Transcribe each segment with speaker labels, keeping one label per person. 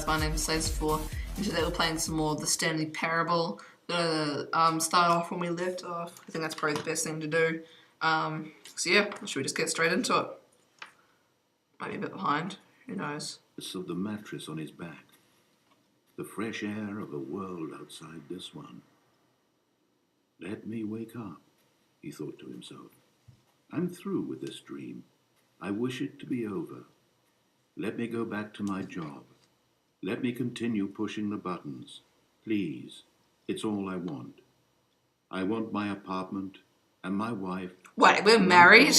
Speaker 1: guys, my name's Says4, and today we're playing some more of the Stanley Parable. We're gonna start off when we left off. I think that's probably the best thing to do. So yeah, should we just get straight into it? Might be a bit behind, who knows.
Speaker 2: Of the mattress on his back, the fresh air of a world outside this one. Let me wake up, he thought to himself. I'm through with this dream. I wish it to be over. Let me go back to my job. Let me continue pushing the buttons. Please, it's all I want. I want my apartment and my wife.
Speaker 1: Wait, we're married?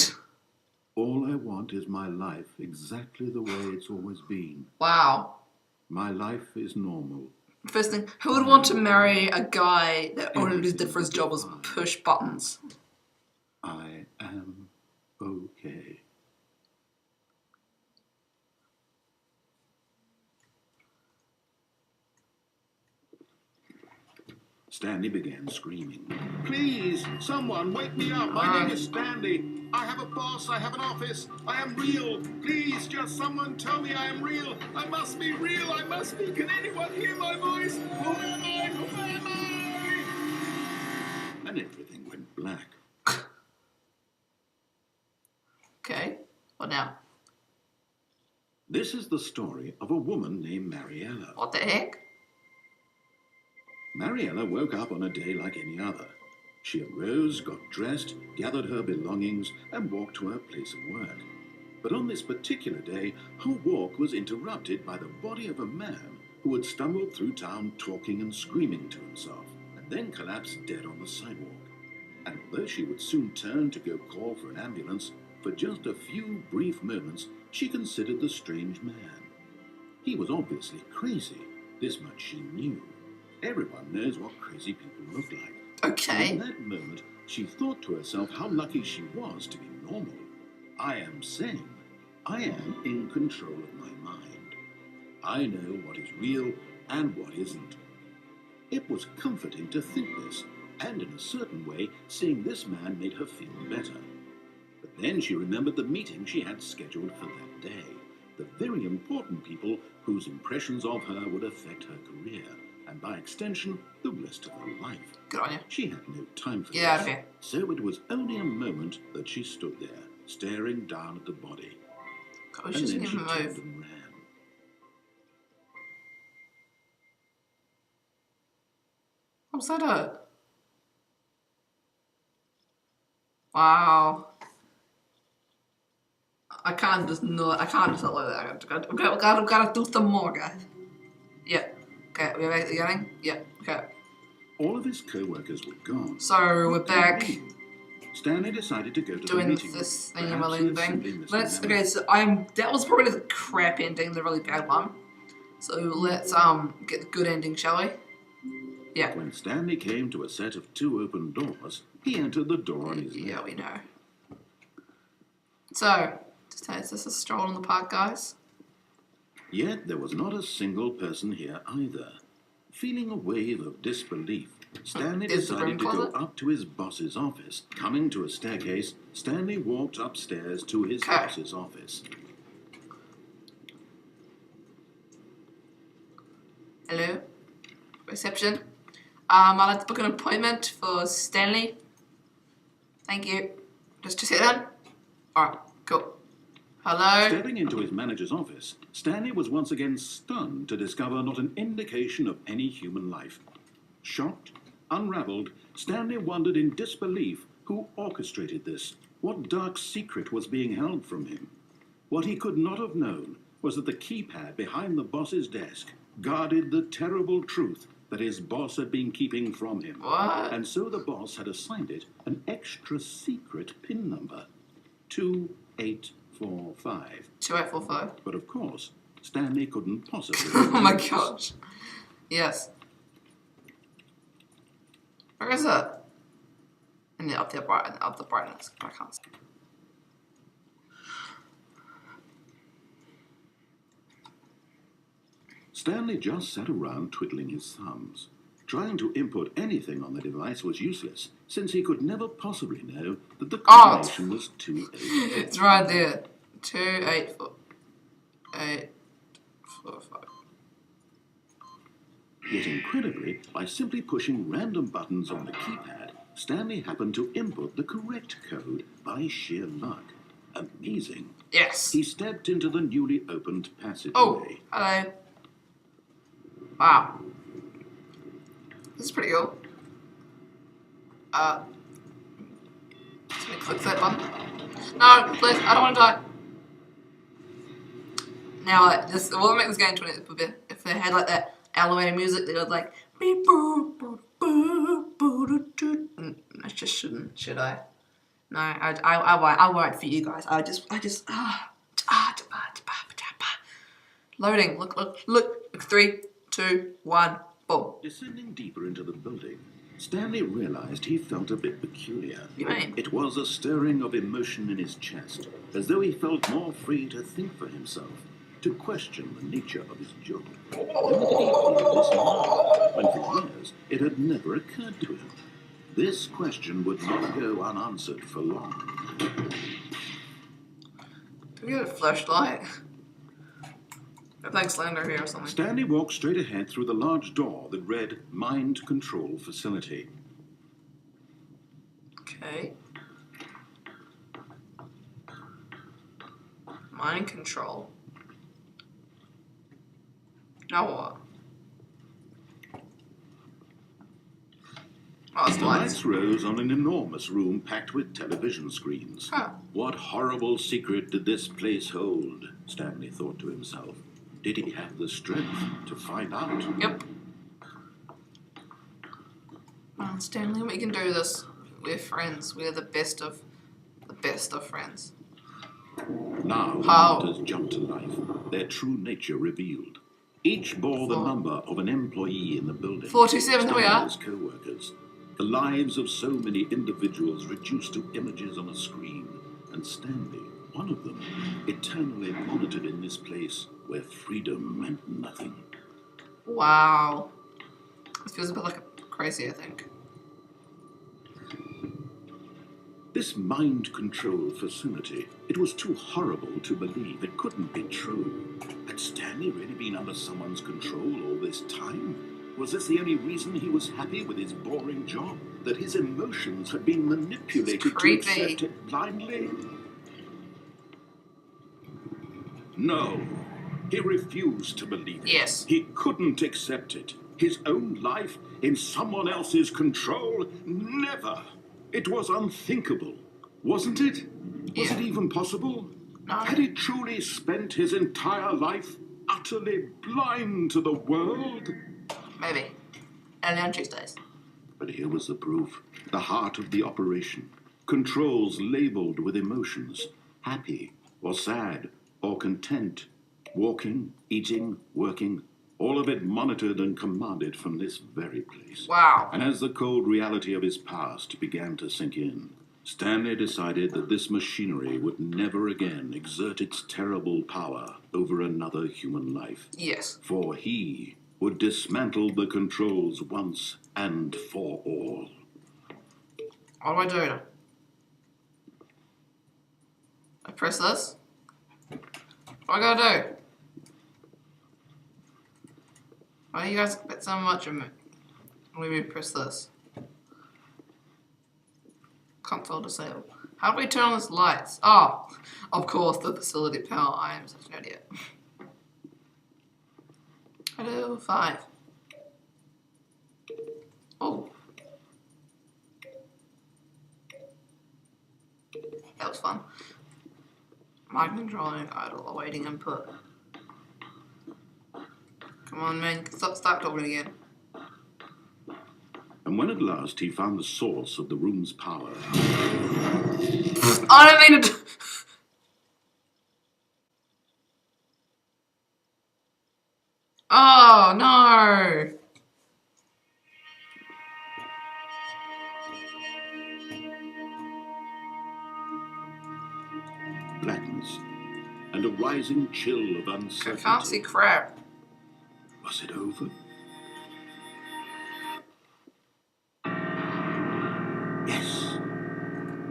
Speaker 2: All I want is my life exactly the way it's always been.
Speaker 1: Wow.
Speaker 2: My life is normal.
Speaker 1: First thing, who would want to marry a guy that only did for his job was push buttons?
Speaker 2: I am okay. Stanley began screaming. Please, someone wake me up. My name is Stanley. I have a boss. I have an office. I am real. Please, just someone tell me I am real. I must be real. I must be. Can anyone hear my voice? Who am I? Who am I? And everything went black.
Speaker 1: Okay, what now?
Speaker 2: This is the story of a woman named Mariella.
Speaker 1: What the heck?
Speaker 2: Mariella woke up on a day like any other. She arose, got dressed, gathered her belongings, and walked to her place of work. But on this particular day, her walk was interrupted by the body of a man who had stumbled through town talking and screaming to himself, and then collapsed dead on the sidewalk. And although she would soon turn to go call for an ambulance, for just a few brief moments she considered the strange man. He was obviously crazy, this much she knew. Everyone knows what crazy people look like.
Speaker 1: Okay.
Speaker 2: In that moment, she thought to herself how lucky she was to be normal. I am sane. I am in control of my mind. I know what is real and what isn't. It was comforting to think this, and in a certain way, seeing this man made her feel better. But then she remembered the meeting she had scheduled for that day. The very important people whose impressions of her would affect her career, and by extension, the rest of her life.
Speaker 1: Good on you.
Speaker 2: She had no time for
Speaker 1: Get out
Speaker 2: this.
Speaker 1: of here.
Speaker 2: So it was only a moment that she stood there, staring down at the body.
Speaker 1: God, she doesn't
Speaker 2: And then she
Speaker 1: even
Speaker 2: turned
Speaker 1: move.
Speaker 2: and ran.
Speaker 1: What's that at? Wow. I can't just not let that. I've got to do some more, guys. Yeah. Okay, we're getting? Yeah, okay.
Speaker 2: All of his co-workers were gone.
Speaker 1: So we're
Speaker 2: What did it
Speaker 1: back
Speaker 2: mean? Stanley decided to go to the
Speaker 1: doing
Speaker 2: meeting.
Speaker 1: this thing
Speaker 2: Perhaps
Speaker 1: while
Speaker 2: he had
Speaker 1: leaving.
Speaker 2: simply
Speaker 1: Let's
Speaker 2: misremembered.
Speaker 1: okay, so that was probably the crap ending, the really bad one. So let's get the good ending, shall we? Yeah.
Speaker 2: When Stanley came to a set of 2 open doors, he entered the door on his
Speaker 1: Yeah,
Speaker 2: left.
Speaker 1: we know. So, is this a stroll in the park, guys?
Speaker 2: Yet there was not a single person here either. Feeling a wave of disbelief, Stanley
Speaker 1: Is the
Speaker 2: decided to
Speaker 1: broom
Speaker 2: go
Speaker 1: closet?
Speaker 2: up to his boss's office. Coming to a staircase, Stanley walked upstairs to his
Speaker 1: Okay.
Speaker 2: boss's office.
Speaker 1: Hello? Reception. I'd like to book an appointment for Stanley. Thank you. Just sit down. Alright, cool. Hello?
Speaker 2: Stepping into his manager's office, Stanley was once again stunned to discover not an indication of any human life. Shocked, unraveled, Stanley wondered in disbelief who orchestrated this. What dark secret was being held from him? What he could not have known was that the keypad behind the boss's desk guarded the terrible truth that his boss had been keeping from him.
Speaker 1: What?
Speaker 2: And so the boss had assigned it an extra secret PIN number, 2845.
Speaker 1: 2845.
Speaker 2: But of course, Stanley couldn't possibly.
Speaker 1: Oh my gosh. Yes. Where is it? And up the brightness. I can't see.
Speaker 2: Stanley just sat around twiddling his thumbs. Trying to input anything on the device was useless, since he could never possibly know that the combination was 284.
Speaker 1: It's right there. 2845.
Speaker 2: Yet incredibly, by simply pushing random buttons on the keypad, Stanley happened to input the correct code by sheer luck. Amazing.
Speaker 1: Yes.
Speaker 2: He stepped into the newly opened passageway.
Speaker 1: Oh, hello. Wow. This is pretty cool. Let me click that button. No, please, I don't want to die. Now, this will make this game 20 if they had like that elevator music, they would like beep boop boop boop boop boop. I just shouldn't, should I? No, I won't for you guys. I just loading. Look. 3, 2, 1, boom.
Speaker 2: Descending deeper into the building, Stanley realized he felt a bit peculiar.
Speaker 1: You mean?
Speaker 2: It was a stirring of emotion in his chest, as though he felt more free to think for himself, to question the nature of his job. When did he feel this now, when for years it had never occurred to him? This question would not go unanswered for long.
Speaker 1: Do we get a flashlight? I think Slender here or something.
Speaker 2: Stanley walked straight ahead through the large door that read Mind Control Facility.
Speaker 1: Okay. Mind control. Now what? Oh, it's
Speaker 2: The
Speaker 1: lights.
Speaker 2: lights rose on an enormous room packed with television screens.
Speaker 1: Huh.
Speaker 2: What horrible secret did this place hold? Stanley thought to himself. Did he have the strength to find out?
Speaker 1: Yep. Stanley, we can do this. We're friends. We're the best of friends.
Speaker 2: Now the
Speaker 1: How?
Speaker 2: monitors jumped to life, their true nature revealed. Each bore the number of an employee in the building.
Speaker 1: 427, here we are.
Speaker 2: Stanley's co-workers. The lives of so many individuals reduced to images on a screen, and Stanley, one of them, eternally monitored in this place where freedom meant nothing.
Speaker 1: Wow. This feels a bit like crazy, I think.
Speaker 2: This mind control facility, it was too horrible to believe. It couldn't be true. Had Stanley really been under someone's control all this time? Was this the only reason he was happy with his boring job? That his emotions had been manipulated to
Speaker 1: creepy.
Speaker 2: accept it blindly? No. He refused to believe it.
Speaker 1: Yes.
Speaker 2: He couldn't accept it. His own life in someone else's control? Never. It was unthinkable, wasn't it? Was
Speaker 1: Yeah.
Speaker 2: it even possible?
Speaker 1: No.
Speaker 2: Had he truly spent his entire life utterly blind to the world?
Speaker 1: Maybe. Only on Tuesdays.
Speaker 2: But here was the proof. The heart of the operation. Controls labeled with emotions. Happy, or sad, or content. Walking, eating, working. All of it monitored and commanded from this very place.
Speaker 1: Wow.
Speaker 2: And as the cold reality of his past began to sink in, Stanley decided that this machinery would never again exert its terrible power over another human life.
Speaker 1: Yes.
Speaker 2: For he would dismantle the controls once and for all.
Speaker 1: What do I do? I press this? What do I gotta do? Why do you guys expect so much of me? Let me press this. Console disabled. How do we turn on these lights? Oh, of course, the facility power. I am such an idiot. Hello, 5. Oh. That was fun. Mind controlling idle, awaiting input. Come on, man, start talking again.
Speaker 2: And when at last he found the source of the room's power,
Speaker 1: I don't mean to. Oh no!
Speaker 2: blackness, and a rising chill of
Speaker 1: I
Speaker 2: uncertainty.
Speaker 1: can't see crap.
Speaker 2: Was it over? Yes.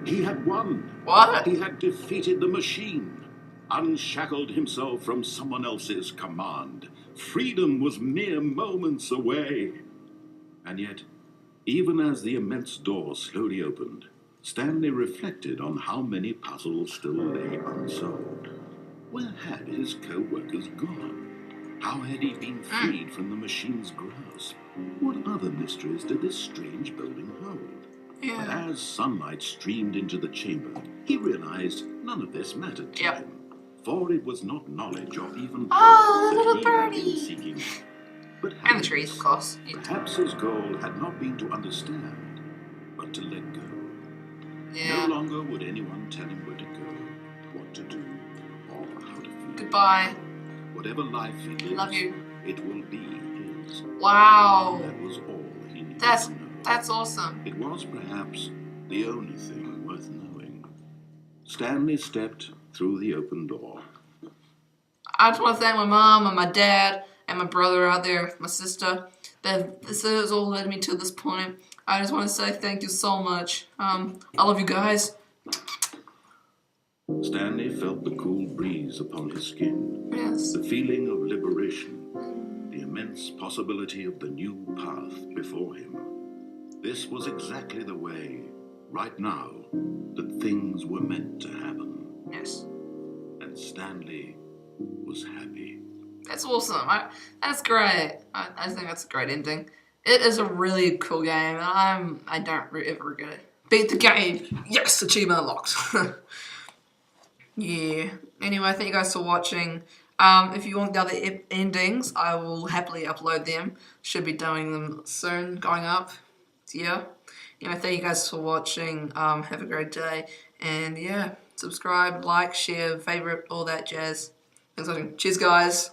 Speaker 2: He had won.
Speaker 1: What?
Speaker 2: He had defeated the machine, unshackled himself from someone else's command, Freedom was mere moments away. And yet, even as the immense door slowly opened, Stanley reflected on how many puzzles still lay unsolved. Where had his co-workers gone? How had he been freed from the machine's grasp? What other mysteries did this strange building hold? But
Speaker 1: Yeah.
Speaker 2: as sunlight streamed into the chamber, he realized none of this mattered to
Speaker 1: Yep.
Speaker 2: him, for it was not knowledge or even
Speaker 1: Oh, the
Speaker 2: that
Speaker 1: little
Speaker 2: he had been
Speaker 1: birdie.
Speaker 2: seeking. But
Speaker 1: And the trees, of course. Yeah.
Speaker 2: perhaps his goal had not been to understand, but to let go. No
Speaker 1: Yeah.
Speaker 2: longer would anyone tell him where to go, what to do, or how to feel.
Speaker 1: Goodbye.
Speaker 2: Whatever life he lives,
Speaker 1: Love you.
Speaker 2: it will be his.
Speaker 1: Wow.
Speaker 2: That was all he needed
Speaker 1: That's
Speaker 2: to know.
Speaker 1: that's awesome.
Speaker 2: It was perhaps the only thing worth knowing. Stanley stepped through the open door.
Speaker 1: I just want to thank my mom and my dad and my brother out there, my sister. This has all led me to this point. I just want to say thank you so much. I love you guys.
Speaker 2: Stanley felt the cool breeze upon his skin,
Speaker 1: Yes.
Speaker 2: the feeling of liberation, the immense possibility of the new path before him. This was exactly the way, right now, that things were meant to happen.
Speaker 1: Yes.
Speaker 2: And Stanley was happy.
Speaker 1: That's awesome. That's great. I think that's a great ending. It is a really cool game, and I don't ever regret it. Beat the game. Yes, achievement unlocked. Yeah. Anyway, thank you guys for watching. If you want the other endings, I will happily upload them. Should be doing them soon, going up. Yeah. Anyway, thank you guys for watching. Have a great day. And yeah, subscribe, like, share, favorite, all that jazz. Thanks for watching. Cheers, guys.